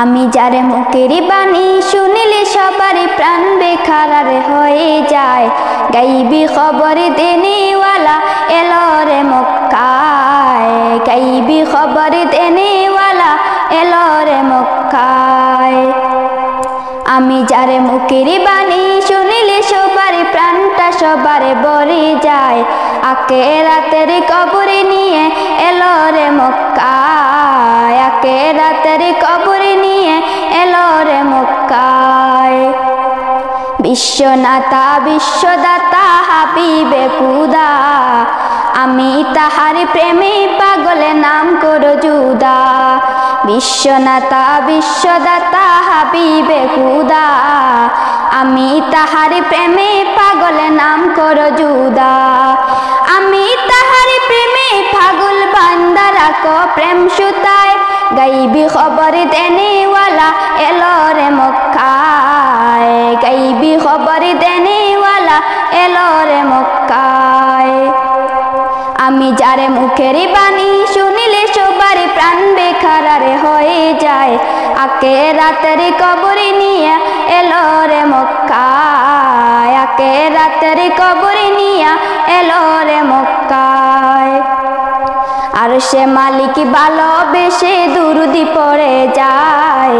আমি যারে মুখের বাণী শুনিলে সবারই প্রাণ বেখারার হয়ে যায়। গাইবি খবর দেনেওয়ালা এলো রে মক্কায়, গাইবি খবর দেনেওয়ালা এলো রে মক্কায়। আমি যারে মুখের বাণী শুনিলে সবারই প্রাণটা সবারে ভরে যায়। আখিরাতের কবর নিয়ে এলো রে মক্কায়, আখিরাতের কবর নিয়ে এলো রে মক্কায়। বিশ্বনাতা বিশ্বদাতা হাবিবে খুদা, আমি তাহার প্রেমে পাগলে নাম করো জুদা। বিশ্বনাতা বিশ্বদাতা হাবিবে খুদা, আমি তাহার প্রেমে পাগলে নাম করো জুদা। আমি তাহার প্রেমে পাগল বান্দা রাখো প্রেম সুতায়। গাইবি খবর দেনেওয়ালা এলো রে মক্কায়, গাইবি খবর দেনেওয়ালা এলো রে মক্কায়। আমি যারে মুখের বাণী শুনিলে সবার প্রাণ বেখারার হয়ে যায়। আখিরাতের কবর নিয়ে এলো রে মক্কায়, আখিরাতের কবর নিয়ে এলো রে মক্কায়। আর সে মালিক ভালোবেসে দুরুদি পড়ে যায়।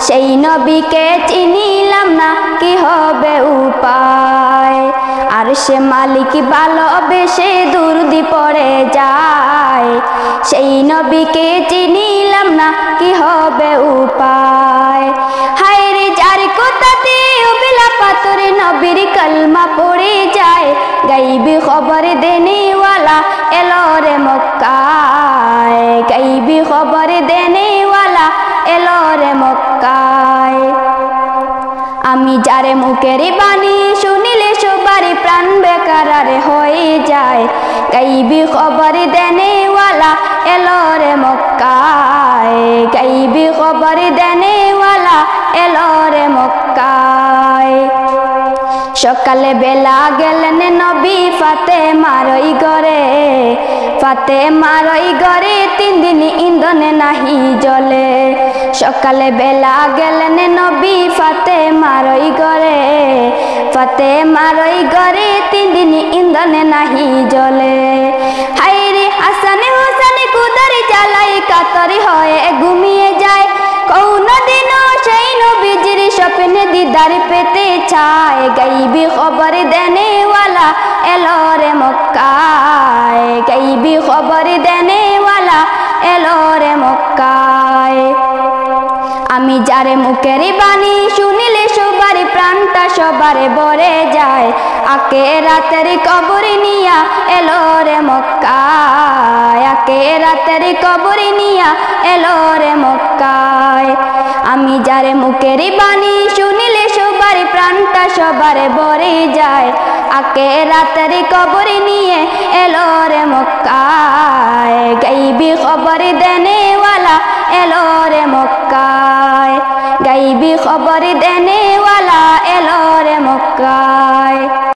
সেই নবীকে চিনিলাম না কি হবে উপায়। আর সে মালিক ভালোবেসে দুরুদি পড়ে যায়। সেই নবীকে চিনিলাম না কি হবে উপায়। হায় রে যার কথাতে অবিলা পাথরে নবীর কলমা পড়ে যায়। গাইবি খবর দেনেওয়ালা এলো রে মক্কায়, গাইবি খবর দেনেওয়ালা এলো রে মক্কায়। আমি যারে মুখের বাণী শুনিলে সবারই প্রাণ বেকারার হয়ে যায়। গাইবি খবর দেনেওয়ালা এলো রে মক্কায়, গাইবি খবর দেনেওয়ালা এলো রে মক্কায়। সকালে বেলা গেলেন নবী ফাতেমার ওই ঘরে, ফাতেমার ওই ঘরে 3 দিন ইন্ধনে নাহি জ্বলে। সকালে বেলা গেলেন নবী ফাতেমার ওই ঘরে, ফাতেমার ওই ঘরে 3 দিন ইন্ধনে নাহি জ্বলে। হায় রে হাসান হোসেন কুদার জ্বালাই কাতর হয়ে ঘুমিয়ে যায়। কোনদিনও সেই নবীজির স্বপ্নে দিদার পেতে চায়। গাইবি খবর দেনেওয়ালা এলো রে মক্কায়, গাইবি খবর দেনেওয়ালা এলো রে মক্কায়। আমি যারে মুখের বাণী শুনিলে সবার প্রাণটা সবারে ভরে যায়। আখিরাতের কবর নিয়া এলো রে মক্কায়, আখিরাতের কবর নিয়া এলো রে মক্কায়। আমি যারে মুখের বাণী শুনিলে সবার প্রাণটা সবারে ভরে যায়। আখিরাতের কবর নিয়ে এলো রে মক্কায়, গাইবি খবর দেনেওয়ালা এলো রে মক্কায়, গাইবি খবর দেনেওয়ালা এলো রে মক্কায়।